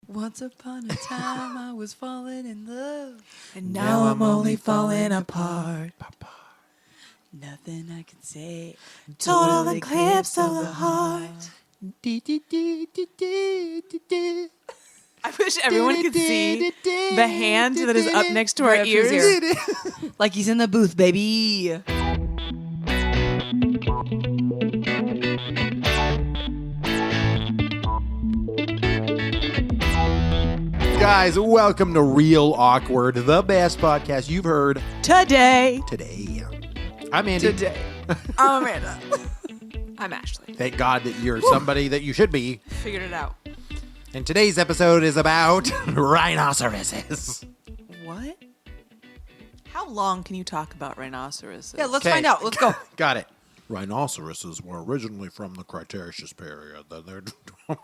Once upon a time, I was falling in love. And now I'm only falling apart. Nothing I can say. Total eclipse of the heart. I wish everyone could see the hand that is up next to our Right up to his ears. ear. Like he's in the booth, baby. Guys, welcome to Real Awkward, the best podcast you've heard Today. I'm Andy. Today. I'm Amanda. I'm Ashley. Thank God that you're somebody that you should be. Figured it out. And today's episode is about rhinoceroses. What? How long can you talk about rhinoceroses? Yeah, let's Okay. find out. Let's go. Got it. Rhinoceroses were originally from the Cretaceous period. Then they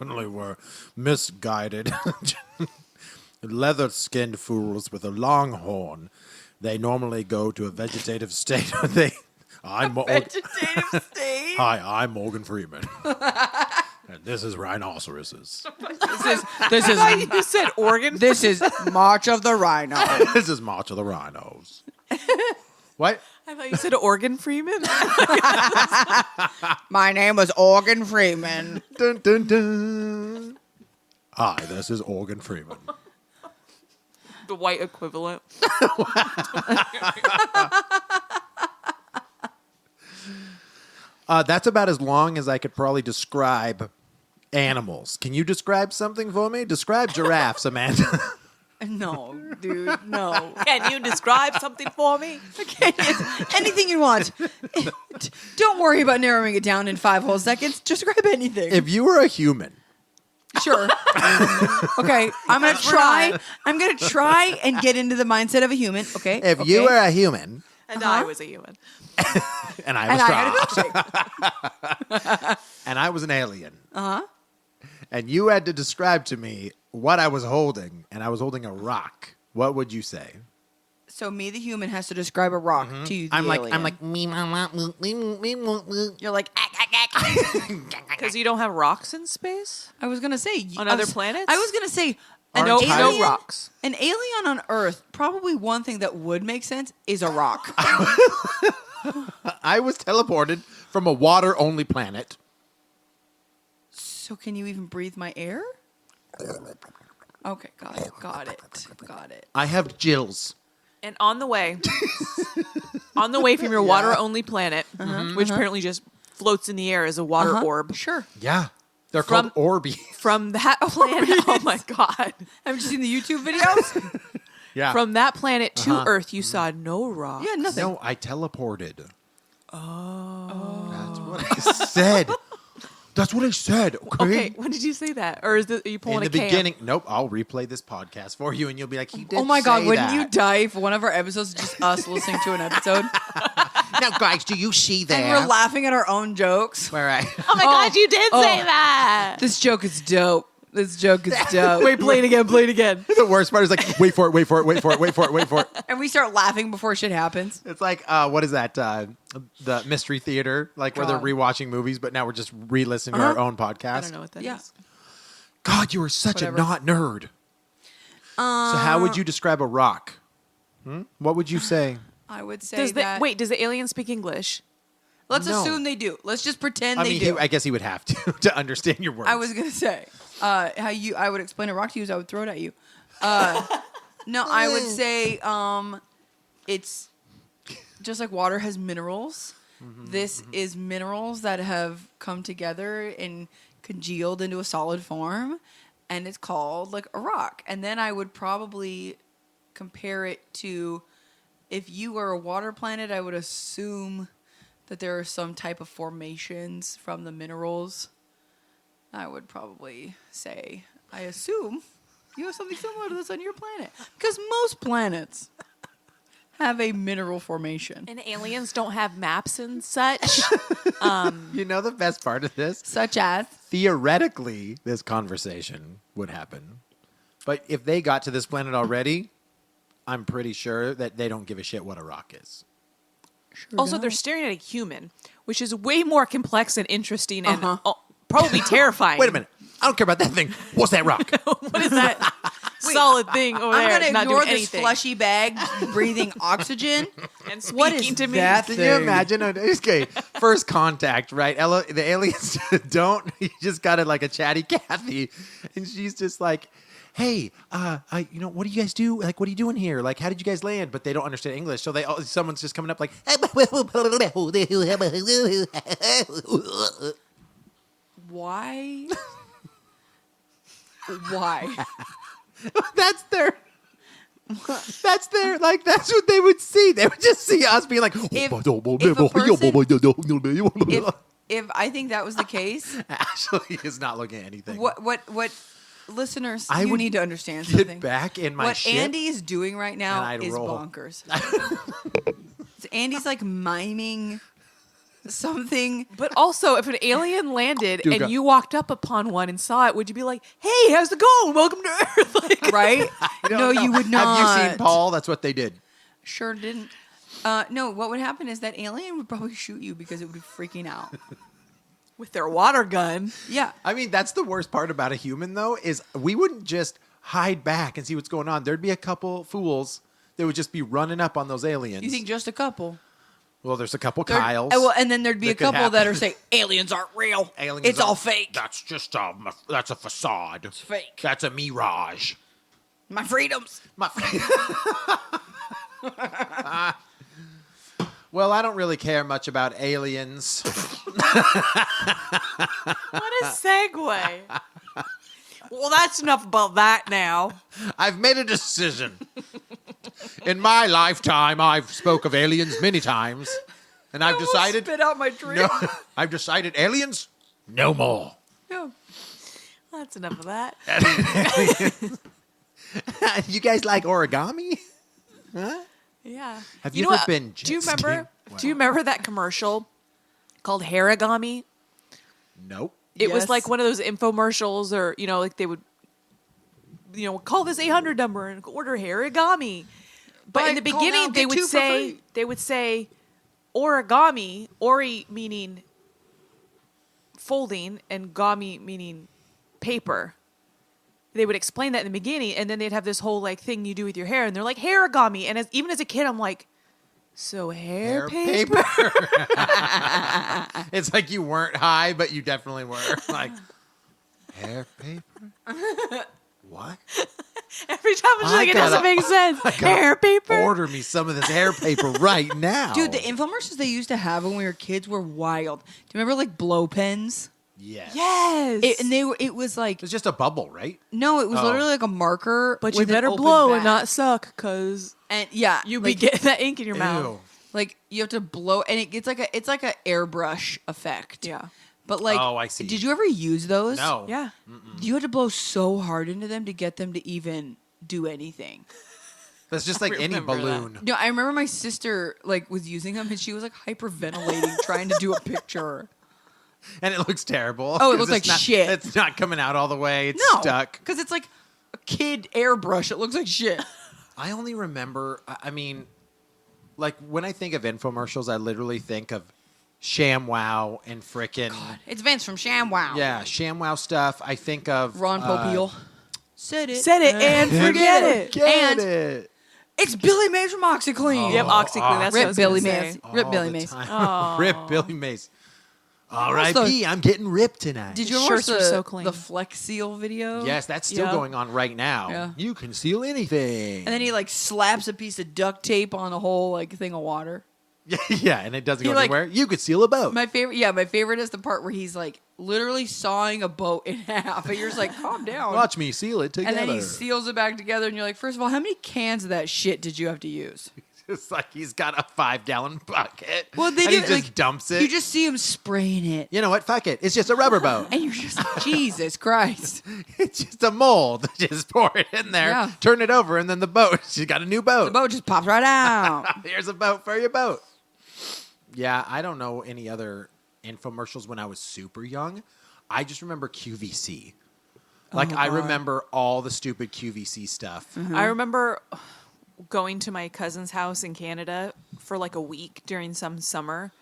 normally were misguided, leather-skinned fools with a long horn. They normally go to a vegetative state. Vegetative state? Hi, I'm Morgan Freeman. And this is rhinoceroses. This is You said organ? this is March of the Rhino. This is March of the Rhinos. What? I thought you said Organ Freeman. My name was Morgan Freeman. Dun, dun, dun. Hi, this is Morgan Freeman. The white equivalent. That's about as long as I could probably describe animals. Can you describe something for me? Describe giraffes, Amanda. No, dude, no. Can you describe something for me? Anything you want. Don't worry about narrowing it down in 5 whole seconds. Just grab anything. If you were a human, Sure. Okay, I'm gonna try. I'm gonna try and get into the mindset of a human. Okay. if you were a human, And I was a human. and I and was I had a Trump, milkshake. and I was an alien, Uh-huh. and you had to describe to me what I was holding, and I was holding a rock, what would you say? So me, the human, has to describe a rock to you, the I'm alien. like me. You're like. Because you don't have rocks in space? I was gonna say On other planets? I was gonna say an No, alien, no rocks. An alien on Earth. Probably one thing that would make sense is a rock. I was teleported from a water-only planet. So can you even breathe my air? Okay, got it. I have gills. And on the way from your water-only planet, which apparently just floats in the air as a water orb. Sure. Yeah, they're called Orbeez. From that planet, oh my God. Haven't you seen the YouTube videos? Yeah. From that planet to Earth, you saw no rocks. Yeah, nothing. No, I teleported. Oh. That's what I said. That's what I said. Okay, when did you say that? Or are you pulling In a the cam? beginning. Nope, I'll replay this podcast for you, and you'll be like, he did Oh my God, say wouldn't that. you die if one of our episodes is just us listening to an episode? Now, guys, do you see that? And we're laughing at our own jokes. Where I... Oh my God, you did say that. This joke is dope. Wait, play it again. The worst part is like, wait for it. And we start laughing before shit happens. It's like, what is that? The Mystery Theater, like where they're God. rewatching movies, but now we're just re-listening to our own podcast. I don't know what that is. Yeah. God, you are such Whatever. a not nerd. So how would you describe a rock? What would you say? I would say Does that. does the alien speak English? Let's No. assume they do. Let's just pretend I they mean, do. I guess he would have to understand your words. I was gonna say I would explain a rock to you is I would throw it at you. No, I would say it's just like water has minerals. This is minerals that have come together and congealed into a solid form, and it's called like a rock. And then I would probably compare it to if you were a water planet. I would assume that there are some type of formations from the minerals. I would probably say, I assume you have something similar to this on your planet. Because most planets have a mineral formation. And aliens don't have maps and such. You know the best part of this? Such as? Theoretically, this conversation would happen. But if they got to this planet already, I'm pretty sure that they don't give a shit what a rock is. Sure Also, don't. they're staring at a human, which is way more complex and interesting and probably terrifying. Wait a minute. I don't care about that thing. What's that rock? What is that solid thing over I'm there? gonna not ignore doing this anything. fleshy bag breathing oxygen. And speaking What is to me. that Can thing? you imagine? Okay, first contact, right? The aliens don't. You just got it like a chatty Cathy, and she's just like, "Hey, what do you guys do? Like, what are you doing here? Like, how did you guys land?" But they don't understand English, so someone's just coming up like, Why? Why? "That's their." Like, that's what they would see. They would just see us being like, If I think that was the case, Ashley is not looking at anything. what listeners, I you would need to understand Get something. back in my What ship. Andy is doing right now and I'd is roll. bonkers. So Andy's like miming something. But also, if an alien landed Dude, and go- you walked up upon one and saw it, would you be like, "Hey, how's it going? Welcome to Earth"? Like, Right? No, you would not. Have you seen Paul? That's what they did. Sure didn't. No, what would happen is that alien would probably shoot you because it would be freaking out. with their water gun. Yeah. I mean, that's the worst part about a human, though, is we wouldn't just hide back and see what's going on. There'd be a couple fools that would just be running up on those aliens. You think just a couple? Well, there's a couple There- Kyles. Well, and then there'd be a that could couple that happen. are saying aliens aren't real. Aliens it's all aren't- fake. That's just that's a facade. It's fake. That's a mirage. My freedoms. Well, I don't really care much about aliens. What a segue. Well, that's enough about that now. I've made a decision. In my lifetime, I've spoke of aliens many times, and I've decided. Spit out my drink. No, I've decided aliens, no more. Yeah. That's enough of that. You guys like origami? Yeah. Have you know ever what? been Do you jet remember? skiing? Do you remember that commercial called Harigami? Nope. It was Yes. like one of those infomercials, or like they would, call this 800 number and order Harigami. But in the Call now, beginning, get they two would for say free. origami, ori meaning folding, and gami meaning paper. They would explain that in the beginning, and then they'd have this whole like thing you do with your hair, and they're like harigami. And even as a kid, I'm like, so hair paper? It's like you weren't high, but you definitely were. Like, hair paper? What? Every time I'm just like, it doesn't make sense. Hair paper? Order me some of this hair paper right now. Dude, the infomercials they used to have when we were kids were wild. Do you remember like blow pens? Yes. Yes. It was like It was just a bubble, right? no, it was Oh. literally like a marker. But you with an better open blow back. and not suck, because And yeah, you like, be getting that ink in your mouth. Ew. like you have to blow, and it's like a airbrush effect. Yeah. But like, Oh, I see. Did you ever use those? No. Yeah. You had to blow so hard into them to get them to even do anything. That's just like any remember that. balloon. No, I remember my sister like was using them, and she was like hyperventilating trying to do a picture. And it looks terrible. Oh, it 'cause looks it's like not- shit. It's not coming out all the way. It's No, stuck. because it's like a kid airbrush. It looks like shit. I only remember, I mean, like when I think of infomercials, I literally think of ShamWow and frickin' It's Vince from ShamWow. yeah, ShamWow stuff. I think of Ron Popeil. Said it. Said it and forget it. Get And- it. It's Billy Mays from OxyClean. Yep, OxyClean. That's what I Rip was Billy gonna Mays. say. Rip All Billy the Mays. time. Rip Billy Mays. Also- R.I.P. I'm getting ripped tonight. Did you ever watch Shirts are so clean. the Flex Seal video? Yes, that's still Yeah. going on right now. Yeah. You can seal anything. And then he like slaps a piece of duct tape on a whole like thing of water. yeah, and it doesn't He, go like- anywhere. You could seal a boat. My favorite is the part where he's like literally sawing a boat in half, and you're just like, calm down. Watch me seal it together. and then he seals it back together, and you're like, first of all, how many cans of that shit did you have to use? It's like he's got a 5-gallon bucket. Well, they and do he just like, dumps it. You just see him spraying it, You know what? Fuck it. It's just a rubber boat. and you're just Jesus Christ. It's just a mold. Just pour it in there, Yeah. turn it over, and then the boat. She's got a new boat. The boat just pops right out. Here's a boat for your boat. Yeah, I don't know any other infomercials when I was super young. I just remember QVC. Like, I remember all the stupid QVC stuff. I remember going to my cousin's house in Canada for like a week during some summer,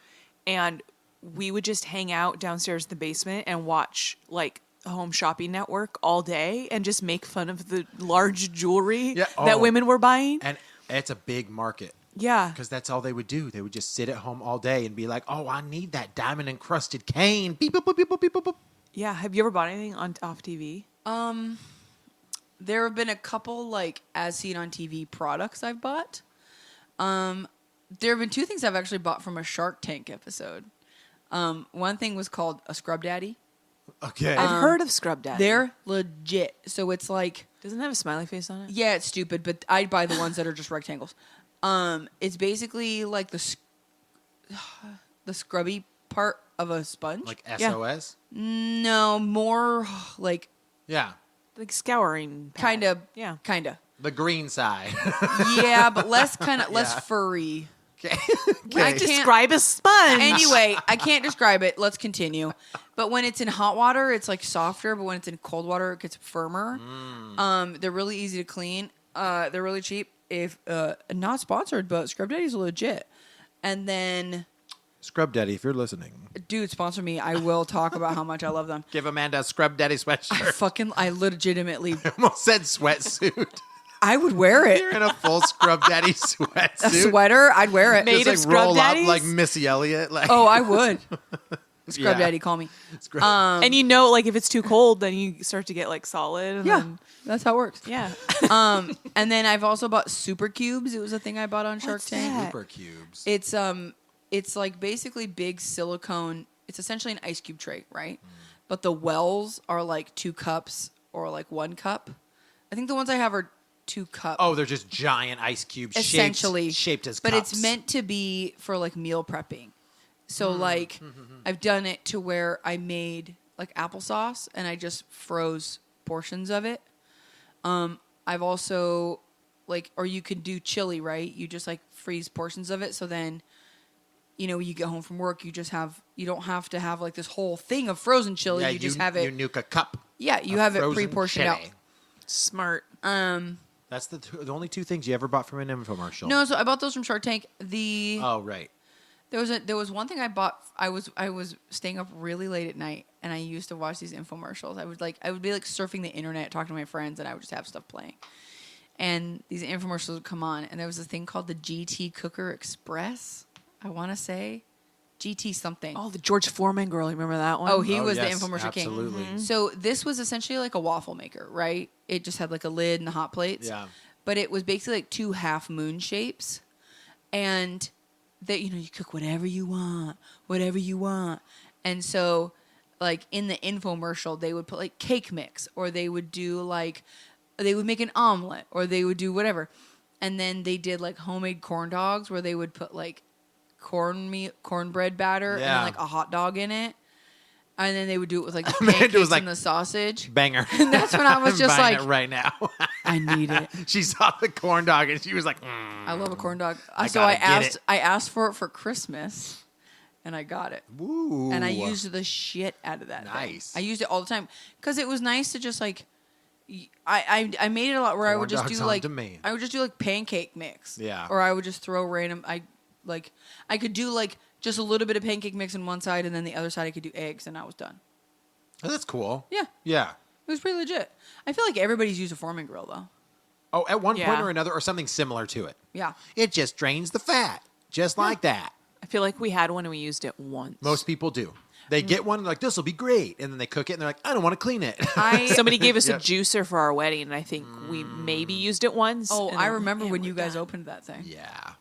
and we would just hang out downstairs in the basement and watch like Home Shopping Network all day and just make fun of the large jewelry Yeah. that Oh. women were buying. And it's a big market. Yeah. Because that's all they would do. They would just sit at home all day and be like, "Oh, I need that diamond encrusted cane." Beep, boop, boop, beep, boop, beep, boop, boop. Yeah. Have you ever bought anything off TV? There have been a couple like as seen on TV products I've bought. There have been two things I've actually bought from a Shark Tank episode. One thing was called a Scrub Daddy. Okay. I've heard of Scrub Daddy. They're legit. So it's like, Doesn't it have a smiley face on it? yeah, it's stupid, but I'd buy the ones that are just rectangles. It's basically like the scrubby part of a sponge. Like Yeah. SOS? No, more like Yeah. Like scouring pad. kind of, Yeah. kind of. The green side. Yeah, but less less Yeah. furry. Okay. I Okay. can't- Describe a sponge. Anyway, I can't describe it. Let's continue. But when it's in hot water, it's like softer. But when it's in cold water, it gets firmer. They're really easy to clean. They're really cheap. If not sponsored, but Scrub Daddy's legit. And then, Scrub Daddy, if you're listening, dude, sponsor me. I will talk about how much I love them. give Amanda a Scrub Daddy sweatshirt. I legitimately, I almost said sweatsuit. I would wear it. You're in a full Scrub Daddy A sweatsuit. sweater, I'd wear it. Made Just of like Scrub roll Daddies? up like Missy Elliott. Like, Oh, I would. Scrub Yeah. Daddy, call me. Scrub. And you know, like if it's too cold, then you start to get like solid. And Yeah, Then, that's how it works. yeah. And then I've also bought Super Cubes. It was a thing I bought on Shark What's Tank. that? Super cubes. It's like basically big silicone. It's essentially an ice cube tray, right? But the wells are like 2 cups or like 1 cup. I think the ones I have are 2 cups. Oh, they're just giant ice cubes, Essentially shaped as but cups. it's meant to be for like meal prepping. So like I've done it to where I made like applesauce and I just froze portions of it. I've also like, or you could do chili, right? You just like freeze portions of it. So then, you know, you get home from work, you don't have to have like this whole thing of frozen chili. Yeah, you just have it. You nuke a cup. Yeah, you of have it frozen pre-portioned out. chili. Smart. That's the only 2 things you ever bought from an infomercial. No, so I bought those from Shark Tank. Oh, right. There was one thing I bought. I was staying up really late at night, and I used to watch these infomercials. I would be like surfing the internet, talking to my friends, and I would just have stuff playing. And these infomercials would come on, and there was a thing called the GT Cooker Express. I want to say GT something. Oh, the George Foreman girl. You remember that one? Oh, he Oh, was yes, the infomercial king. absolutely. So this was essentially like a waffle maker, right? It just had like a lid and the hot plates. Yeah. But it was basically like 2 half moon shapes. And that, you know, you cook whatever you want. And so like in the infomercial, they would put like cake mix, or they would do like, they would make an omelet, or they would do whatever. And then they did like homemade corn dogs where they would put like cornbread batter and Yeah. then like a hot dog in it. And then they would do it with like the Amanda pancakes was like- and the sausage. Banger. And that's when I was I'm just buying like, it right now. I need it. She saw the corn dog and she was like, I love a corn dog. I So gotta get it. I asked for it for Christmas, and I got it. "Ooh." And I used the shit out of that thing. Nice. I used it all the time because it was nice to just like. I made it a lot where I Corn would just dogs do on like demand. I would just do like pancake mix. Yeah. Or I would just throw random. I could do like just a little bit of pancake mix on one side, and then the other side I could do eggs, and I was done. Oh, that's cool. Yeah. Yeah. It was pretty legit. I feel like everybody's used a Foreman grill though. Oh, at one point Yeah. or another, or something similar to it. Yeah. It just drains the fat, just like that. I feel like we had one and we used it once. Most people do. They get one, and they're like, this will be great. And then they cook it, and they're like, I don't want to clean it. Somebody gave us Yep. a juicer for our wedding, and I think we maybe used it once. Oh, and I then, remember yeah, when we're you guys done. opened that thing. yeah.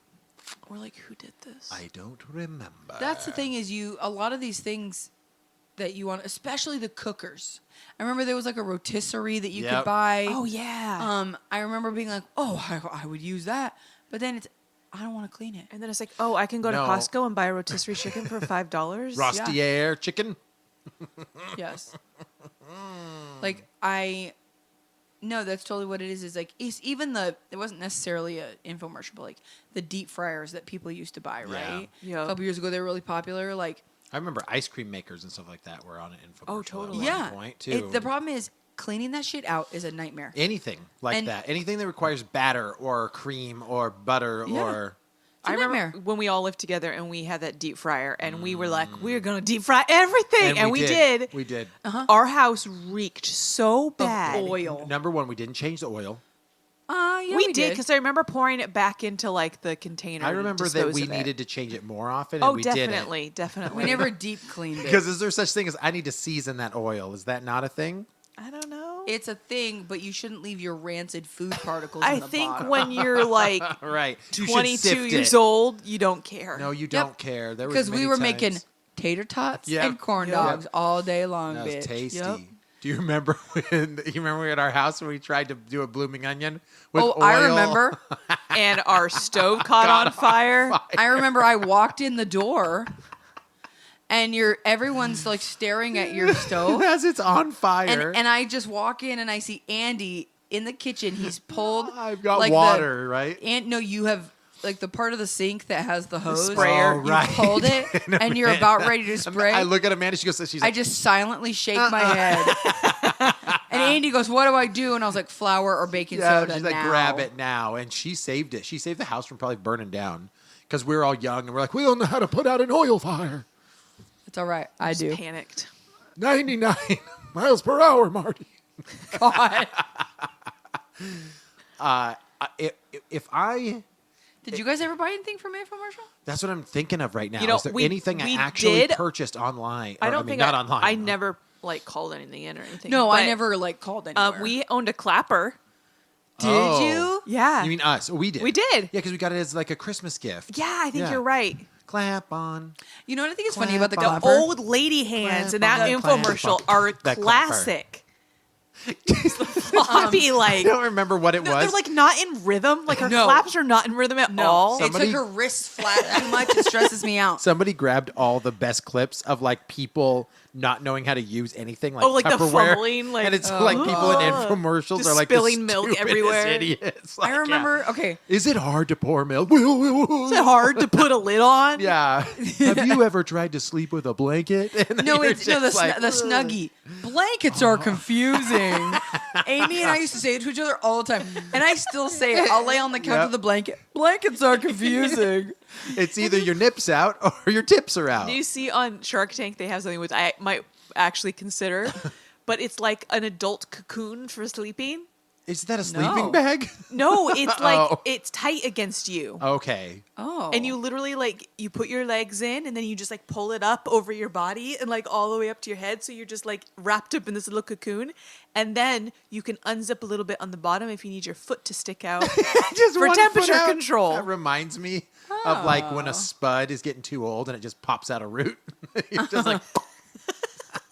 We're like, who did this? I don't remember. That's the thing is a lot of these things that you want, especially the cookers. I remember there was like a rotisserie that you Yep. could buy. Oh yeah. I remember being like, oh, I would use that. But then I don't want to clean it. And then it's like, oh, I can go to No. Costco and buy a rotisserie chicken for $5. Rostier chicken. Yes. Like no, that's totally what it is. Is like it's even it wasn't necessarily an infomercial, but like the deep fryers that people used to buy, right? Yeah. A couple years ago, they were really popular. Like, I remember ice cream makers and stuff like that were on an infomercial. Oh, totally. At yeah. one point too. The problem is cleaning that shit out is a nightmare. Anything like And- that. Anything that requires batter or cream or butter Yeah. or I remember nightmare. when we all lived together and we had that deep fryer and we were like, we're going to deep fry everything. And we did. We did. Our house reeked so bad. Oil. Number one, we didn't change the oil. Yeah, we did because I remember pouring it back into like the container. I to remember that dispose we of it. needed to change it more often. And we definitely. We never deep cleaned it. Because is there such thing as I need to season that oil? Is that not a thing? I don't know. It's a thing, but you shouldn't leave your rancid food particles I in the think bottom. when you're like Right. You should 22 sift years it. old, you don't care. No, you don't care. There was Because we many were times. making tater tots Yep. and corn Yep. dogs all day long, That was bitch. tasty. Yep. Do you remember when at our house when we tried to do a blooming onion with oil? I remember. And our stove caught on fire. I remember I walked in the door and everyone's like staring at your stove. As it's on fire. And I just walk in and I see Andy in the kitchen. He's pulled. I've got like water, right? And no, you have like the part of the sink that has the hose. sprayer. Oh, right. You pulled it and you're about ready to spray. I look at Amanda. She's I like, just silently shake my head. And Andy goes, "What do I do?" And I was like, "Flour or baking yeah, soda she's like, now." grab it now. And she saved it. She saved the house from probably burning down because we were all young and we're like, we don't know how to put out an oil fire. It's all right. I do. Panicked. 99 miles per hour, Marty. God. If I, Did you guys ever buy anything from Infomercial? that's what I'm thinking of right now. You know, Is there we- anything I we actually did- purchased online? I Or, don't mean, think not online. I never like called anything in or anything. No, I but, never like called anywhere. We owned a clapper. Did Oh. you? Yeah. You mean us? We did. We did. Yeah, because we got it as like a Christmas gift. Yeah, I think Yeah. you're right. Clap on. You know what I think is funny about the Clap The clapper? old lady hands in Clap that on, clap infomercial on. are That clapper. classic. Floppy, I like don't remember what it was. they're like not in rhythm. Like her No. claps are not in rhythm at No, all. it's Somebody- like her wrists flat too much. It stresses me out. Somebody grabbed all the best clips of like people not knowing how to use anything like Oh, like the Tupperware. fumbling, like, and it's like people in Ugh. infomercials Just are like spilling the milk stupidest everywhere. idiots. Like, I remember. Okay, Is it hard to pour milk? Is it hard to put a lid on? Yeah. Have you ever tried to sleep with a blanket? And then no, you're it's no just like, the snuggie. Blankets are confusing. Amy and I used to say it to each other all the time, and I still say it. I'll lay on the couch Yep. with the blanket. Blankets are confusing. It's either your nips out or your tips are out. Do you see on Shark Tank they have something which I might actually consider, but it's like an adult cocoon for sleeping. Is that a sleeping No. bag? No, it's like Oh. it's tight against you. Okay. Oh, And you literally like you put your legs in and then you just like pull it up over your body and like all the way up to your head, so you're just like wrapped up in this little cocoon, and then you can unzip a little bit on the bottom if you need your foot to stick out. Just For one temperature foot out. control. That reminds me of like when a spud is getting too old and it just pops out a root. You're just like,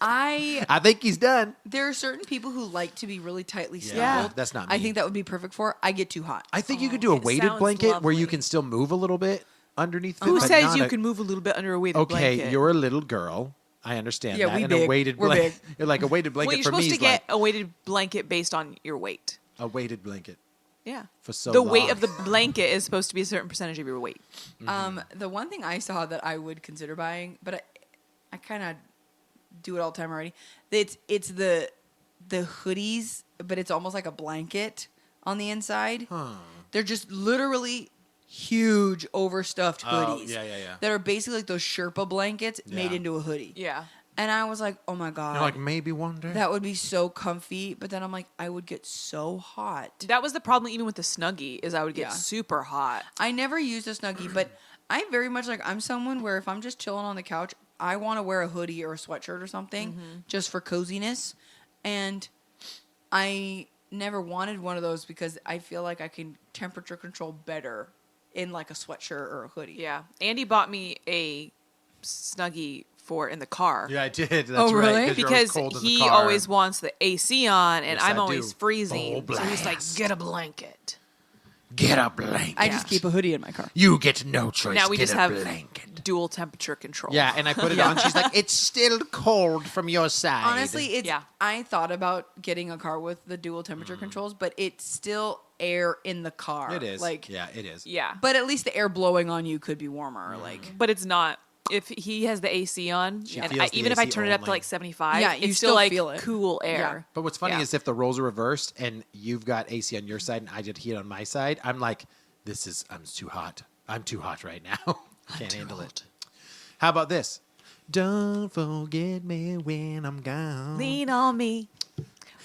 I think he's done. there are certain people who like to be really tightly snuggled. Yeah, that's not I me. think that would be perfect for. I get too hot. I think you could do a it weighted sounds blanket where you lovely. can still move a little bit underneath. Who it, but says not you a- can move a little bit under a weighted Okay, blanket? you're a little girl. I understand Yeah, that. we and a big. weighted We're blanket. big. You're like a weighted blanket well, you're for me supposed to is get like a weighted blanket based on your weight. a weighted blanket Yeah. for so The long. weight of the blanket is supposed to be a certain percentage of your weight. The one thing I saw that I would consider buying, but I kind of do it all the time already. It's the hoodies, but it's almost like a blanket on the inside. They're just literally huge overstuffed hoodies. yeah. That are basically like those Sherpa blankets made Yeah. into a hoodie. Yeah. And I was like, oh my God. You're like maybe one day. that would be so comfy. But then I'm like, I would get so hot. That was the problem even with the Snuggie is I would get Yeah. super hot. I never used a Snuggie, but I very much like, I'm someone where if I'm just chilling on the couch, I want to wear a hoodie or a sweatshirt or something just for coziness. And I never wanted one of those because I feel like I can temperature control better in like a sweatshirt or a hoodie. Yeah. Andy bought me a Snuggie for in the car. Yeah, I did. That's Oh, really? right. You're always Because cold in the he car. always wants the AC on, and Yes, I'm I always do. freezing. Full So he's like, blast. "Get a blanket." Get a blanket. I just keep a hoodie in my car. You get no choice. Now we Get just a have blanket. dual temperature control. Yeah, and I put it on. She's like, it's still cold from your side. Honestly, it's Yeah. I thought about getting a car with the dual temperature controls, but it's still air in the car. it is. Like, yeah, it is. Yeah. but at least the air blowing on you could be warmer. Like, But it's not. If he has the AC on, She and feels the even if I AC turn it up to only. like 75, Yeah, it's you still still like feel it. cool air. But what's funny Yeah. is if the roles are reversed and you've got AC on your side and I did heat on my side, I'm like, I'm too hot. I'm too hot right now. Can't handle it. How about this? Don't forget me when I'm gone. Lean on me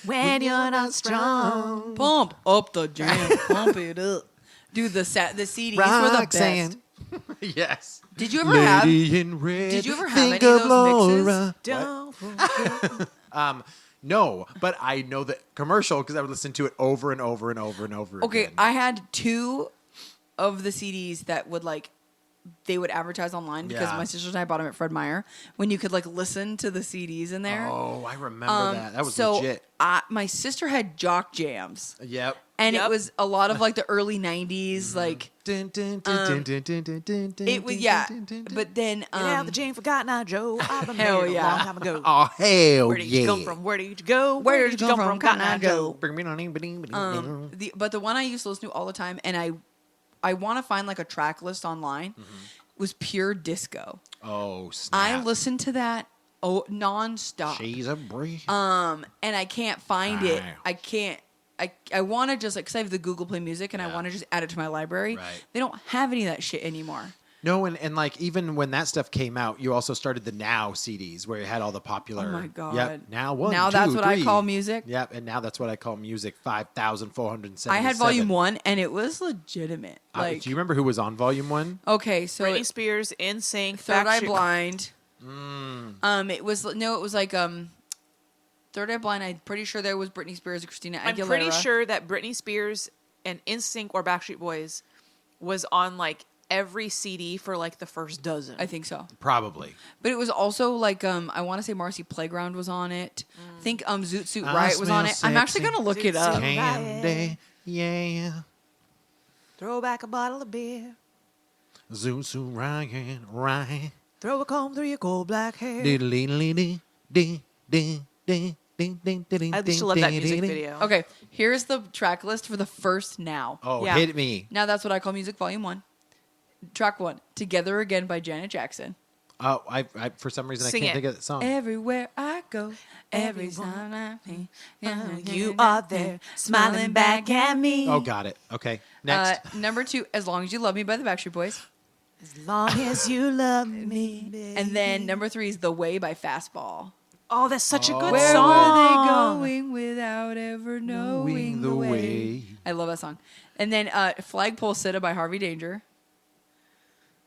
when you're not strong. Pump up the jam. Pump it up. Dude, the CDs were the best. Roxanne. Yes. Did you ever have? Lady in red. Did you ever have think any of of those mixes? Laura. Don't forget. No, but I know the commercial because I would listen to it over and over and over and over Okay, again. I had 2 of the CDs that would they would advertise online because Yeah. my sisters and I bought them at Fred Meyer when you could listen to the CDs in there. Oh, I remember that. That was so legit. my sister had Jock Jams, Yep. and Yep. it was a lot of the early '90s, it was But then Get out the Jane Forgotten I Joe. I've been Hell married a yeah. long time ago. Oh, hell Where did you yeah. come from? Where did you go? Where did you come from, Cotton Eye Joe? But the one I used to listen to all the time, and I want to find a track list online, was Pure Disco. Oh, snap. I listened to that nonstop. She's a breeze. And I can't find it. Wow. I can't. I want to just because I have the Google Play Music and I Yeah. want to just add it to my library. Right. They don't have any of that shit anymore. No, and even when that stuff came out, you also started the Now CDs where you had all the popular. Oh my God. Yep. Now one. Now two, that's what I three. call music. Yep, and now that's what I call music. 5,477. I had Volume 1 and it was legitimate. Do you remember who was on Volume 1? Okay, so Britney Spears, NSYNC, Third Eye Backstreet- Blind. It was Third Eye Blind. I'm pretty sure there was Britney Spears and Christina Aguilera. I'm pretty sure that Britney Spears and NSYNC or Backstreet Boys was on every CD for the first dozen. I think so. Probably. But it was also I want to say Marcy Playground was on it. I think Zoot Suit I Riot was on it. smell I'm actually sexy. gonna look it Zoot up. Suit. Candy, yeah. Throw back a bottle of beer. Zoot Ryan, right. Throw a comb through your coal black hair. I I used to love that music video. Okay, here's the track list for the first Now. Oh, Yeah. hit me. Now that's what I call music volume 1. Track 1, Together Again by Janet Jackson. Oh, I for some reason Sing I can't it. think of that song. Everywhere I go, every Everyone- time I You are there, smiling back at me. Oh, got it. Okay. Next. Number 2, As Long As You Love Me by the Backstreet Boys. As long as you love me. And then number 3 is The Way by Fastball. Oh, that's such a good Where song. were they going without ever knowing the way? I love that song. And then Flagpole Sitta by Harvey Danger.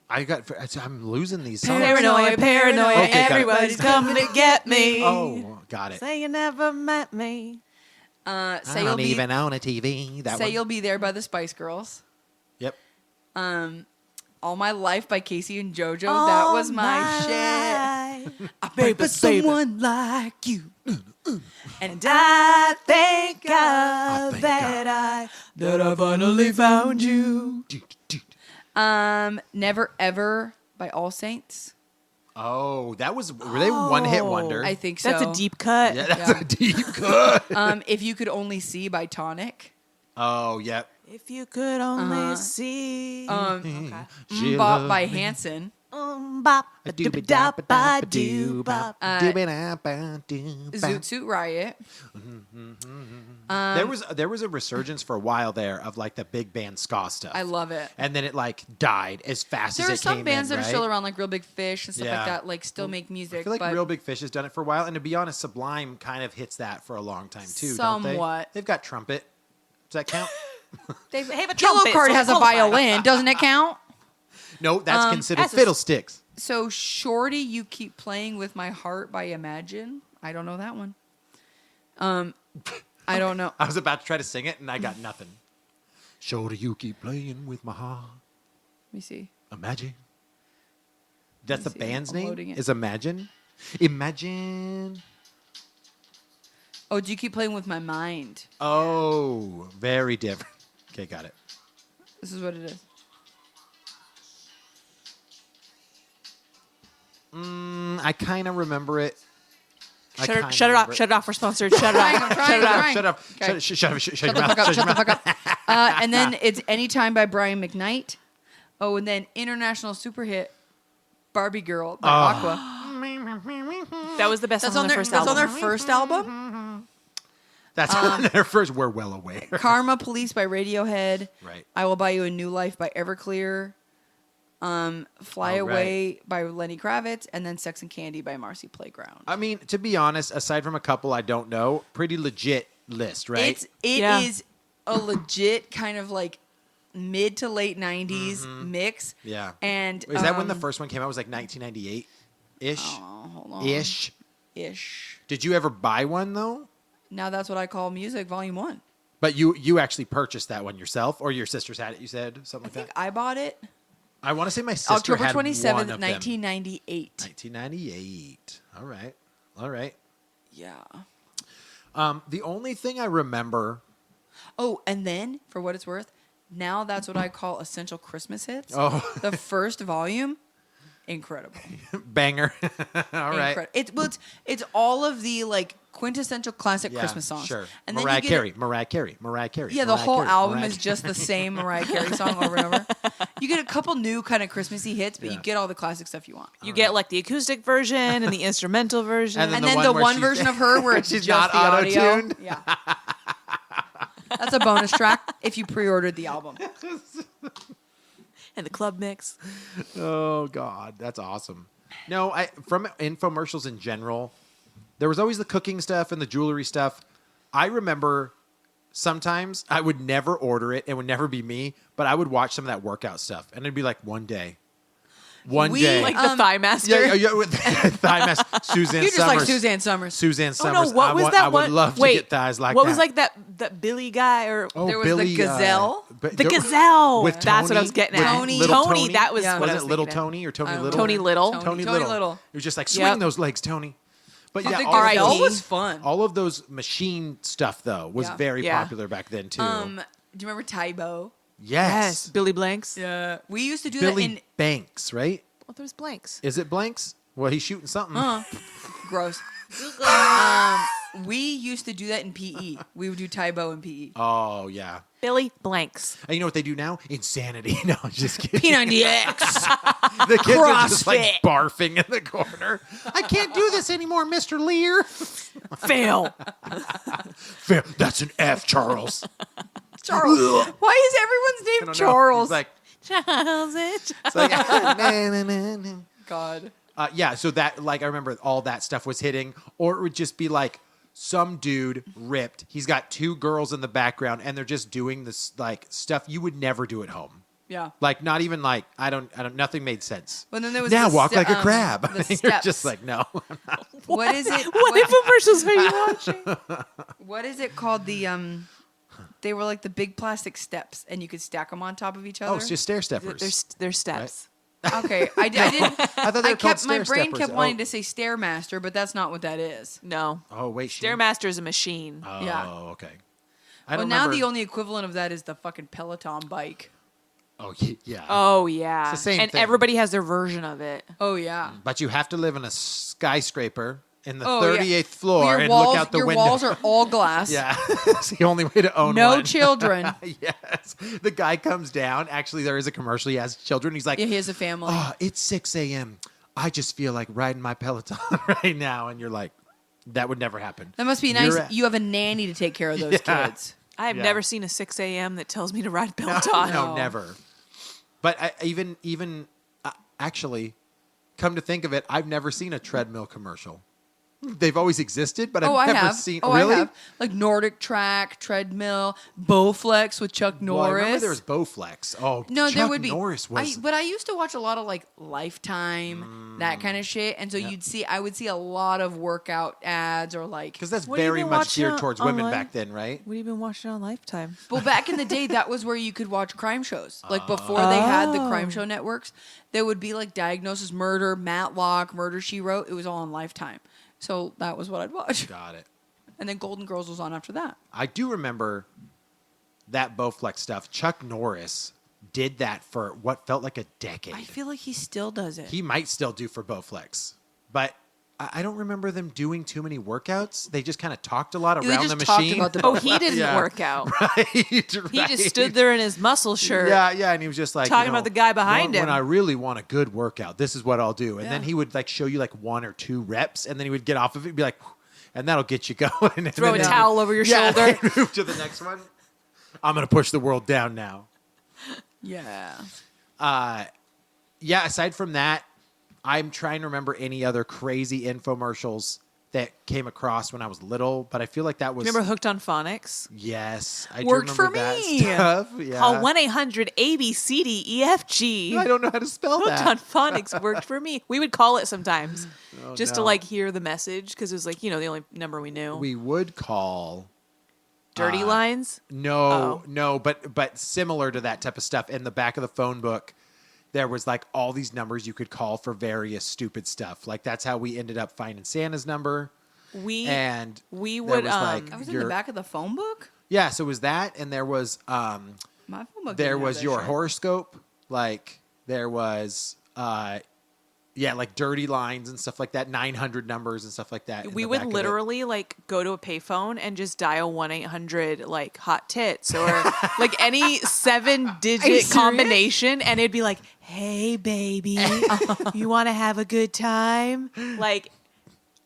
I'm losing these songs. Paranoia, paranoia, Okay, got it. everybody's coming to get me. Oh, got it. Say you never met me. Say I You'll don't Be even own a TV. That Say one. You'll Be There by the Spice Girls. Yep. All My Life by Casey and JoJo. That was my shit. shit. I pray for someone like you. And I thank God thank that I finally found you. Never Ever by All Saints. Oh, were they one hit wonder? I think so. That's a deep cut. Yeah, that's Yeah. a deep cut. If You Could Only See by Tonic. Oh, yep. If you could only see. Okay. Bop by Hanson. Bop, a doobie dop, ba doo bop. Zoot Suit Riot. There was a resurgence for a while there of the big band ska stuff. I love it. And then it died as fast There as are it some came bands in, that are right? still around, like Real Big Fish and stuff Yeah. like that, still make music. I feel like but Real Big Fish has done it for a while, and to be honest, Sublime kind of hits that for a long time too. Don't Somewhat. they? They've got Trumpet. Does that count? They have a Yellow trumpet, Card so has a close by. violin. Doesn't it count? No, that's considered that's a- fiddlesticks. So, Shorty, You Keep Playing With My Heart by Imagine. I don't know that one. I don't know. I was about to try to sing it, and I got nothing. Shorty, you keep playing with my heart. Let me see. Imagine. That's the see. band's I'm name? loading it. Is Imagine? Imagine. Oh, Do You Keep Playing With My Mind? Oh, very different. Okay, got it. This is what it is. I kind of remember it. Shut it off. Shut it off. We're sponsored. Shut it I'm off. trying, Shut it I'm off. trying. Shut up. Okay. Shut up. Shut Shut your the mouth. fuck up. Shut your Shut the mouth. fuck up. And then it's Anytime by Brian McKnight. Oh, and then international super hit Barbie Girl by Aqua. That was the best song on their first that's album. on their first album. That's on their first. We're well aware. Karma Police by Radiohead. Right. I Will Buy You a New Life by Everclear. Fly All Away by Lenny Kravitz, and then Sex and Candy by Marcy Playground. I mean, to be honest, aside from a couple I don't know, pretty legit list, right? It Yeah. is a legit kind of like mid to late 90s mix. Yeah. And Is that when the first one came out? It was like 1998-ish? Oh, hold on. Ish? Ish. Did you ever buy one, though? Now that's what I call music, Volume 1. But you actually purchased that one yourself, or your sisters had it, you said? Something I like think that? I bought it I want to say my sister October had 27th, one of them. 1998. 1998. All right. Yeah. The only thing I remember... Oh, and then, for what it's worth, now that's what I call essential Christmas hits. Oh. The first volume, incredible. Banger. All right. It's all of the like quintessential classic Yeah, Christmas songs. Sure. And Mariah then you Carey. get Mariah Carey. Yeah, the whole album Mariah is just the same Mariah Carey song over and over. You get a couple new kind of Christmassy hits, but you Yeah. get all the classic stuff you want. You get like the acoustic version and the instrumental version. And And the then one the where one she's- version of her where it's she's just not the audio. auto-tuned? Yeah. That's a bonus track if you pre-ordered the album. and the club mix. Oh God, that's awesome. No, from infomercials in general, there was always the cooking stuff and the jewelry stuff. I remember sometimes I would never order it. It would never be me, but I would watch some of that workout stuff, and it'd be like one day. Like the Thigh Master. Yeah, with Thigh Master, Suzanne You're just Summers. like Suzanne Summers. Suzanne Oh no! Summers. What was that I one? would love Wait, to get thighs like what that. was like that Billy guy or Oh, There was the Billy, Gazelle. the Gazelle? with That's what I Tony- was getting with at. Tony. Little Tony. That was Yeah. what Was I it was Little thinking of. Tony or Tony I don't Little? Tony Little. Tony Little. It was just like Yep. swing those legs, Tony. But Dude, yeah, the all, R.I.P. Gazelle was fun. all of those machine stuff though was Yeah. very Yeah. popular back then too. Do you remember Tybo? Yes, yes, Billy Blanks. Yeah. We used to do Billy that in Banks, right? Well, there's blanks. Is it Blanks? Well, he's shooting something. gross. We used to do that in PE. We would do Tybo in PE. Oh yeah. Billy Blanks. And you know what they do now? Insanity. No, I'm just kidding. P90X. The kids are just like CrossFit. barfing in the corner. I can't do this anymore, Mr. Lear. Fail. Fair. That's an F, Charles. Charles. Why is everyone's I name don't know. Charles? It's like, Charles. it's like na, na, na, na. God. Yeah, so that, like, I remember all that stuff was hitting, or it would just be like some dude ripped. He's got two girls in the background, and they're just doing this like stuff you would never do at home. Yeah. Like, not even like I don't. Nothing made sense. But then there was Now the walk like a the crab. The You're steps. just like no. What is it? What infomercials are you watching? What is it called? They were like the big plastic steps, and you could stack them on top of each other. Oh, it's just stair steppers. There's steps. Okay, I didn't. I thought they were called My stair brain steppers. kept wanting to say Stairmaster, but that's not what that is. No. Oh wait, Stairmaster is a machine. Oh, Yeah. okay. I Well, don't now remember. the only equivalent of that is the fucking Peloton bike. Oh yeah. Oh yeah. It's the same and thing. everybody has their version of it. Oh yeah. But you have to live in a skyscraper in the Oh, yeah. 38th floor Your and walls, look out the your window. walls are all glass. Yeah, it's the only way to own No one. children. Yes, the guy comes down. Actually, there is a commercial. He has children. He's like, Yeah, he has a family. "Oh, it's 6 a.m. I just feel like riding my Peloton right now." And you're like, "That would never happen." That must be You're nice. at- You have a nanny to take care of those Yeah. kids. I have Yeah. never seen a 6 a.m. that tells me to ride a Peloton. No, No. never. But actually, come to think of it, I've never seen a treadmill commercial. They've always existed, but I've I never have. seen. Oh, really? I have. Like Nordic Track, treadmill, Bowflex with Chuck Well, I Norris. remember there was Bowflex. Oh, No, Chuck there would be. Norris was. But I used to watch a lot of like Lifetime, that kind of shit, and so I would see a lot of workout ads or like. Because that's What have you very been much watching geared towards women online? back then, right? What have you been watching on Lifetime? Well, back in the day, that was where you could watch crime shows. Like before they had the crime show networks, there would be like Diagnosis Murder, Matlock, Murder She Wrote. It was all on Lifetime, so that was what I'd watch. Got it. And then Golden Girls was on after that. I do remember that Bowflex stuff. Chuck Norris did that for what felt like a decade. I feel like he still does it. He might still do for Bowflex, but I don't remember them doing too many workouts. They just kind of talked a lot They around just the talked machine. about the Oh, he didn't Yeah. work out. right, He just stood there in his muscle shirt. Yeah, and he was just like Talking about the guy behind when him. I really want a good workout, this is what I'll do. And then Yeah. he would like show you like 1 or 2 reps, and then he would get off of it and be like, "Whew," and that'll get you going. And Throw a then towel over your shoulder. and move to the next one. I'm gonna push the world down now. Yeah. yeah, aside from that, I'm trying to remember any other crazy infomercials that came across when I was little, but I feel like that was... Remember Hooked on Phonics? Yes. I Worked do for remember that me. stuff. Yeah. Call 1-800-ABCDEFG. I don't know how to spell Hooked that. on Phonics worked for me. We would call it sometimes just to no. like hear the message because it was like, the only number we knew. We would call... Dirty lines? No, Oh. no, but similar to that type of stuff. In the back of the phone book, there was like all these numbers you could call for various stupid stuff. Like that's how we ended up finding Santa's number. We And we there would was, like, I was in your- the back of the phone book. Yeah, so it was that, and there was My phone book. there didn't have was that your shit. horoscope. Like there was like dirty lines and stuff like that, 900 numbers and stuff like that. in we the would back of it. literally like go to a payphone and just dial 1-800 like hot tits or like any Are you 7-digit serious? combination, and it'd be like, "Hey baby, you want to have a good time?" Like,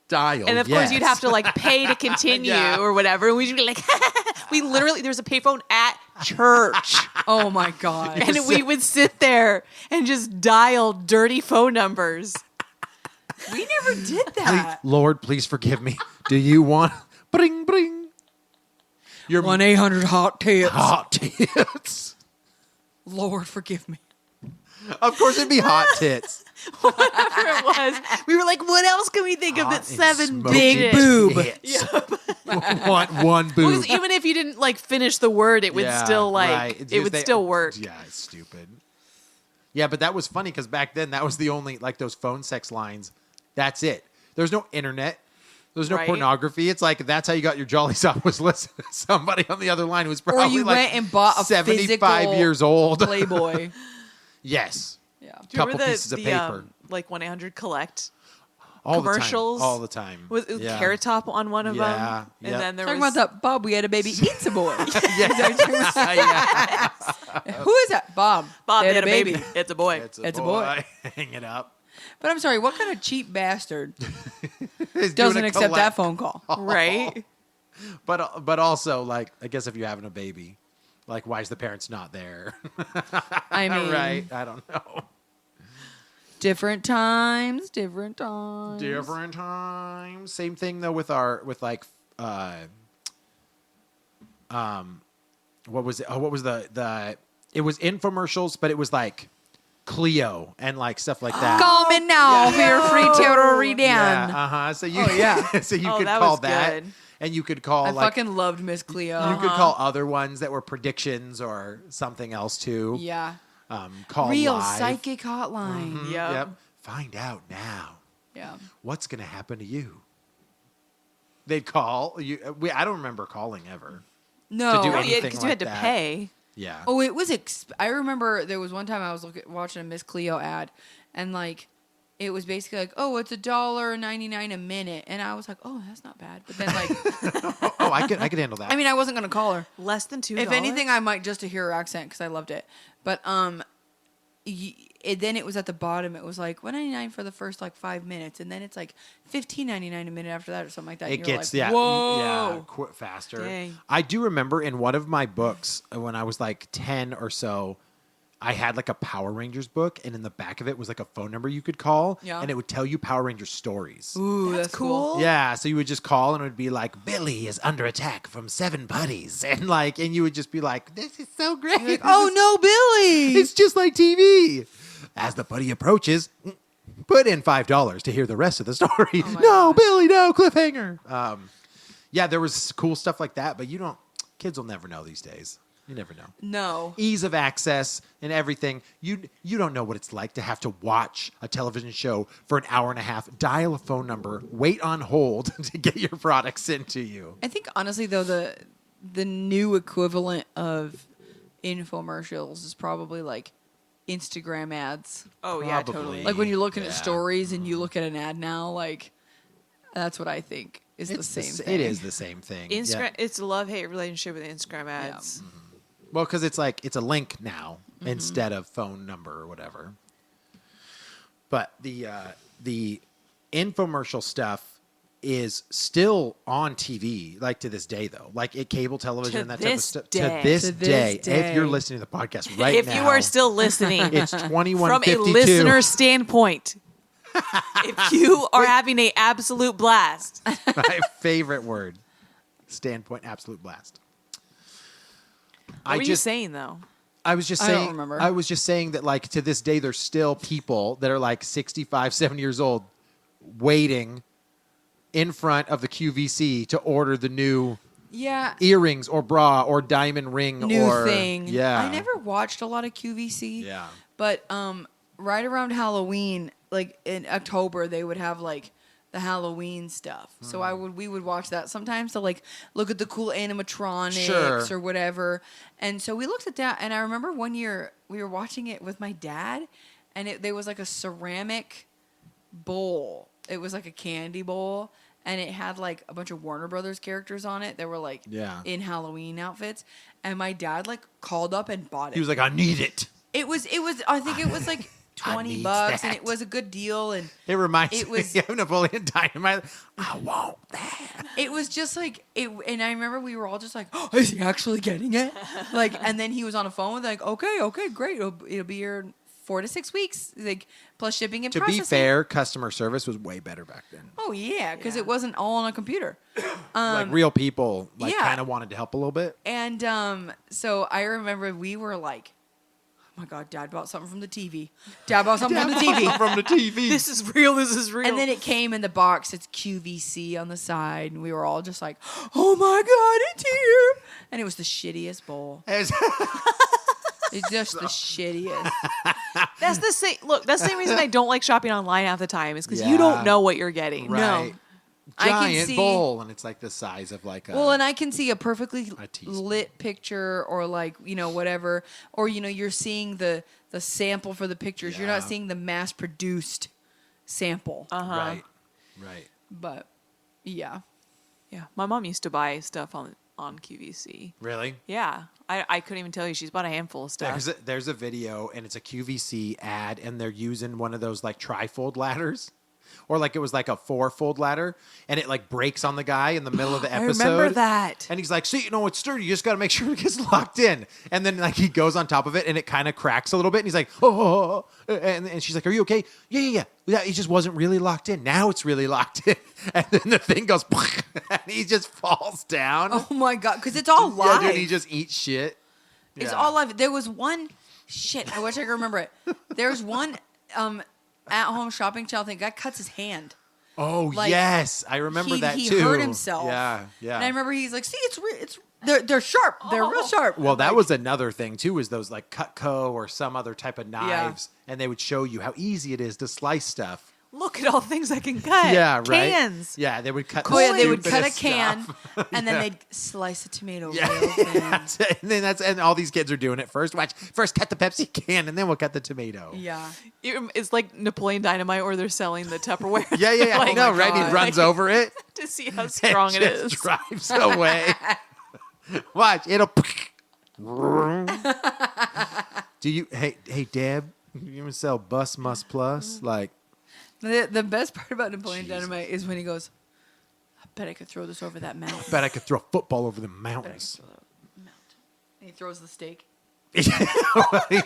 dial. and of course you'd have to like pay to continue Yeah. or whatever. And we'd be like, we literally there's a payphone at church. Oh my god. And we would sit there and just dial dirty phone numbers. We never did that. Lord, please forgive me. Do you want bring bring your 1-800 hot tits. hot tits? Lord, forgive me. Of course, it'd be hot tits. Whatever it was. We were like, what else can we think of Hot that's and 7 smoking digits? boob. tits. Want one Well, boob. 'cause even if you didn't like finish the word, it would Yeah, still like right. It's it just would they- still work. Yeah, it's stupid. Yeah, but that was funny because back then that was the only like those phone sex lines. That's it. There's no internet. There's no Right. pornography. It's like that's how you got your jolly stop was listening to somebody on the other line who was Or probably you like went and bought a 75 physical years old. Playboy. Yes. Yeah. Do you remember couple pieces of paper. like 1-800 collect All commercials? The time. All the time. was it Yeah. Carrot Top on one of Yeah, them? yep. And then there Talking was about that Bob, we had a baby. It's a boy. Yeah. Who is that? Bob. Bob They had a baby. It's a boy. It's a boy. Hang it up. But I'm sorry, what kind of cheap bastard He's doing doesn't a accept that collect. phone call? Right? But also, like, I guess if you're having a baby, like, why is the parents not there? I mean, right? I don't know. different times, different times. Different times. Same thing though with like what was it? Oh, what was the it was infomercials, but it was like Clio and like stuff like that. Call me now for your free tarot reading. Yeah, so you Oh, yeah. so you Oh, could that call was that, good. and you could call I like fucking loved Miss Cleo. you could call other ones that were predictions or something else too. Yeah. Call Real live. psychic hotline. Mhm, Yep. Find out now. Yeah. What's going to happen to you? They'd call you. I don't remember calling ever. No. To do Oh, anything yeah, because you like had to that. pay. Yeah. Oh, it was. I remember there was one time I was watching a Miss Cleo ad, and like, it was basically like, oh, it's $1.99 a minute, and I was like, oh, that's not bad. But then like, Oh, I could handle that. I mean, I wasn't gonna call her. Less than $2. If anything, I might just to hear her accent because I loved it. But then it was at the bottom. It was like $1.99 for the first like 5 minutes, and then it's like $15.99 a minute after that, or something like that. it And you're gets like, yeah, whoa. quit faster. Dang. I do remember in one of my books when I was like 10 or so, I had like a Power Rangers book, and in the back of it was like a phone number you could call, Yeah. and it would tell you Power Rangers stories. Ooh, that's cool. Yeah, so you would just call and it would be like, Billy is under attack from 7 buddies. And you would just be like, this is so great. Like, oh no, Billy! It's just like TV. As the buddy approaches, put in $5 to hear the rest of the story. my No, gosh. Billy, no, cliffhanger. Yeah, there was cool stuff like that, but kids will never know these days. You never know. No. Ease of access and everything. You don't know what it's like to have to watch a television show for an hour and a half, dial a phone number, wait on hold to get your products sent to you. I think honestly though the new equivalent of infomercials is probably like Instagram ads. Oh, yeah, Probably. totally. Like when you're looking Yeah. at stories and you look at an ad now, like that's what I think is the same thing. It is the same thing. Instagram. Yeah. It's a love-hate relationship with Instagram ads. Well, because it's a link now instead of phone number or whatever. But the infomercial stuff is still on TV, like to this day, though. Like at cable television, and that type of stuff. To this day. If you're listening to the podcast right if now. If you are still listening. It's 21:52. From a listener standpoint. If you are having an absolute blast. My favorite word. Standpoint, absolute blast. What were you saying, though? I was just saying. I don't remember. I was just saying that, like, to this day, there's still people that are like 65, 70 years old waiting in front of the QVC to order the new earrings or bra or diamond ring new or thing. Yeah. I never watched a lot of QVC. Yeah. But right around Halloween, like in October, they would have like the Halloween stuff. So we would watch that sometimes to like look at the cool animatronics or whatever. And so we looked at that, and I remember one year we were watching it with my dad, and there was like a ceramic bowl. It was like a candy bowl, and it had like a bunch of Warner Brothers characters on it that were like in Halloween outfits. And my dad like called up and bought it. He was like, I need it. It was I think it was like $20 that. and it was a good deal, and It reminds it was, me of Napoleon Dynamite. I want that. It was just like it, and I remember we were all just like, oh, is he actually getting it? Like, and then he was on a phone with like, okay, great, it'll be here in 4 to 6 weeks, like plus shipping and processing. To be fair, customer service was way better back then. Oh yeah, because it wasn't all on a computer. Like real people, like kind of wanted to help a little bit. And so I remember we were like, oh my God, Dad bought something from the TV. Dad bought something from the TV. From the TV. This is real. This is real. And then it came in the box. It's QVC on the side. And we were all just like, oh my God, it's here. And it was the shittiest bowl. It's just the shittiest. That's the same. Look, that's the same reason I don't like shopping online half the time. Is because you don't know what you're getting. Right. No. I can Giant see, bowl, and it's like the size of like a... Well, and I can see a perfectly teaspoon. lit picture or like, whatever. Or, you're seeing the sample for the pictures. You're not seeing the mass-produced sample. Right. But, yeah. Yeah. My mom used to buy stuff on QVC. Really? Yeah. I couldn't even tell you. She's bought a handful of stuff. There's a video, and it's a QVC ad, and they're using one of those like tri-fold ladders. Or like it was like a 4-fold ladder, and it like breaks on the guy in the middle of the episode. I remember that. And he's like, see, it's sturdy. You just got to make sure it gets locked in. And then like he goes on top of it, and it kind of cracks a little bit. And he's like, oh. And she's like, are you okay? Yeah. It just wasn't really locked in. Now it's really locked in. And then the thing goes, and he just falls down. Oh, my God. Because it's all live. Yeah, dude, he just eats shit. It's all live. There was one... Shit, I wish I could remember it. There's one... at-home shopping channel thing. Guy cuts his hand. Oh, yes. I remember that too. He hurt himself. Yeah. And I remember he's like, see, they're sharp. They're real sharp. Well, that was another thing too, is those like Cutco or some other type of knives. And they would show you how easy it is to slice stuff. Look at all the things I can cut. Yeah, right. Cans. Yeah, they would cut. They would cut a stupidest can, stuff. and then they'd slice a tomato. Yeah, real thin. and all these kids are doing it first. First cut the Pepsi can, and then we'll cut the tomato. Yeah. It's like Napoleon Dynamite, where they're selling the Tupperware. Yeah. Like, I know, right? He runs over it to see how strong it is. Drives away. Watch, it'll. Do you? Hey, Deb, you even sell Bus Must Plus? Like. The best part about Napoleon Dynamite is when he goes, I bet I could throw this over that mountain. I bet I could throw a football over the mountains. And he throws the steak.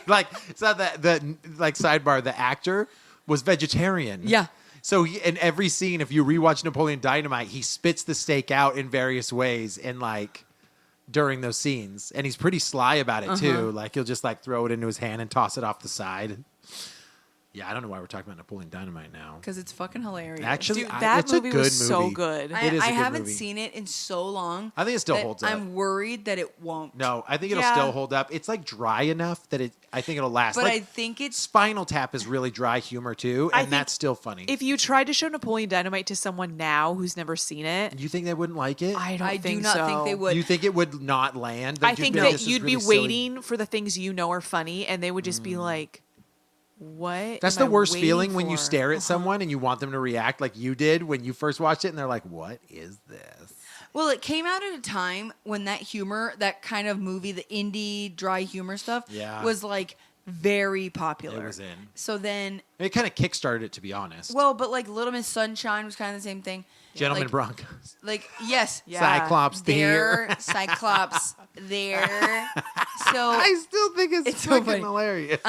Like, so the like sidebar, the actor was vegetarian. Yeah. So in every scene, if you rewatch Napoleon Dynamite, he spits the steak out in various ways and like during those scenes. And he's pretty sly about it too. Like he'll just like throw it into his hand and toss it off the side. Yeah, I don't know why we're talking about Napoleon Dynamite now. Because it's fucking hilarious. Actually, Dude, that it's movie a good was so movie. good. It is a good I haven't movie. seen it in so long. I think it still that holds up. I'm worried that it won't. No, I think it'll still hold up. It's like dry enough that I think it'll last. But like, I think it's... Spinal Tap is really dry humor too, and that's still funny. If you tried to show Napoleon Dynamite to someone now who's never seen it, you think they wouldn't like it? I do not think they would. You think it would not land? I think that you'd be waiting for the things you know are funny, and they would just be like, what? That's the worst feeling when you stare at someone and you want them to react like you did when you first watched it, and they're like, what is this? Well, it came out at a time when that humor, that kind of movie, the indie dry humor stuff, was like very popular. It was in. So then, It kind of kickstarted it, to be honest. well, but like Little Miss Sunshine was kind of the same thing. Gentlemen like, Broncos. Like, yes. Yeah. Cyclops There, there. Cyclops there. So I still think it's so fucking funny. hilarious.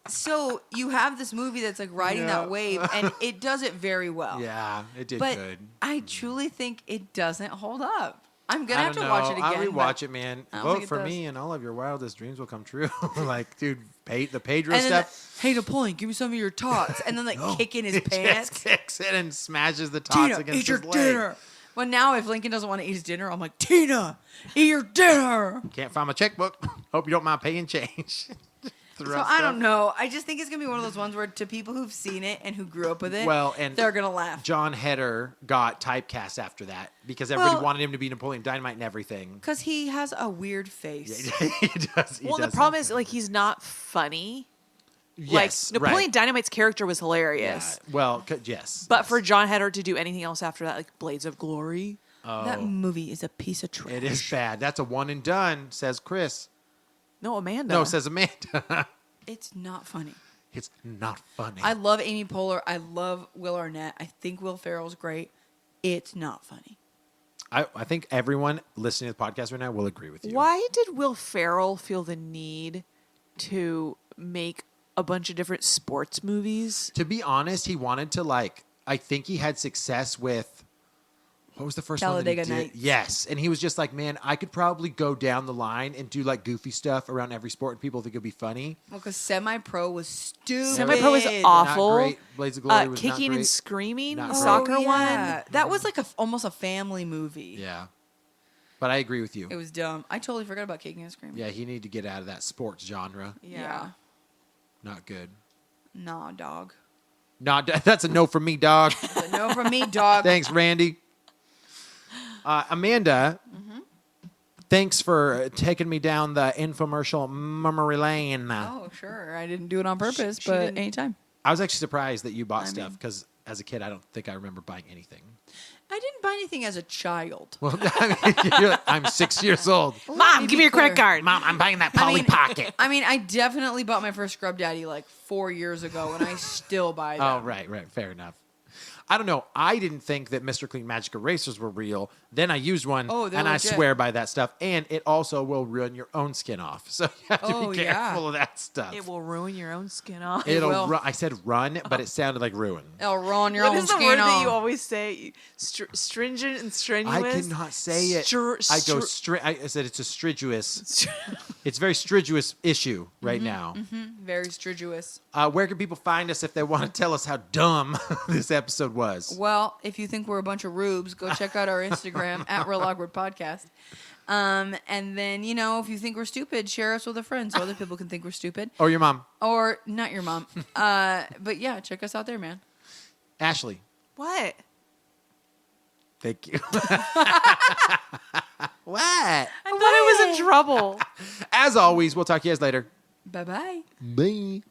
So you have this movie that's like riding Yeah. that wave, and it does it very well. Yeah, it did But good. I truly think it doesn't hold up. I'm gonna I have don't to know. watch it again. I'll but- rewatch it, man. I don't Vote think it for does. me, and all of your wildest dreams will come true. Like, dude, the Pedro And then stuff. hey Napoleon, give me some of your tots, and then like kicking his He pants. just kicks it and smashes the tots Tina, against eat your his leg. dinner. Well, now if Lincoln doesn't want to eat his dinner, I'm like, Tina, eat your dinner. Can't find my checkbook. Hope you don't mind paying change. So I don't know. I just think it's gonna be one of those ones where to people who've seen it and who grew up with it, Well, and they're gonna laugh John Heder got typecast after that because everybody Well- wanted him to be Napoleon Dynamite and everything. because he has a weird face. he does. Well, the problem is like he's not funny. yes, Like Napoleon right. Dynamite's character was hilarious. Yeah. Well, yes. But for John Heder to do anything else after that, like Blades of Glory. That movie is a piece of trash. It is bad. That's a one and done, says Chris. No, Amanda. No, says Amanda. It's not funny. It's not funny. I love Amy Poehler. I love Will Arnett. I think Will Ferrell's great. It's not funny. I think everyone listening to the podcast right now will agree with you. Why did Will Ferrell feel the need to make a bunch of different sports movies? To be honest, he wanted to I think he had success with what was the first one that he Talladega did? Nights. Yes, and he was just like, man, I could probably go down the line and do like goofy stuff around every sport, and people think it'd be funny. Well, because Semi Pro was stupid. Semi-Pro was Not awful. great. Blades of Glory was not Kicking great. and Screaming, Not the great. soccer yeah. one. That was like almost a family movie. Yeah, but I agree with you. It was dumb. I totally forgot about Kicking and Screaming. Yeah, he needed to get out of that sports genre. Yeah. Not good. Nah, dog. Not that's a no from me, dog. But no from me, dog. Thanks, Randy. Amanda, thanks for taking me down the infomercial memory lane. Oh, sure. I didn't do it on purpose, She but didn't- anytime. I was actually surprised that you bought I stuff mean- because as a kid, I don't think I remember buying anything. I didn't buy anything as a child. Well, I mean, you're like, I'm 6 years old. Mom, give me your credit card. Mom, I'm buying that I Polly mean- Pocket. I mean, I definitely bought my first Scrub Daddy like 4 years ago, and I still buy them. Oh, right, fair enough. I don't know. I didn't think that Mr. Clean Magic Erasers were real. Then I used one, Oh, they're and I legit. swear by that stuff. And it also will ruin your own skin off. So you have to Oh, be yeah. careful of that stuff. It will ruin your own skin off. It will. I said run, but it sounded like ruin. It'll ruin your What own is the skin word that off. you always say? Stringent and strenuous. I cannot say it. I said it's a striduous. It's a very striduous issue right now. Very striduous. Where can people find us if they want to tell us how dumb this episode was? Well, if you think we're a bunch of rubes, go check out our Instagram at Real Awkward Podcast. And then, if you think we're stupid, share us with a friend so other people can think we're stupid. Or your mom, Or not your mom. But yeah, check us out there, man. Ashley. What? Thank you. What? I thought I was in trouble. As always, we'll talk to you guys later. Bye-bye. Bye.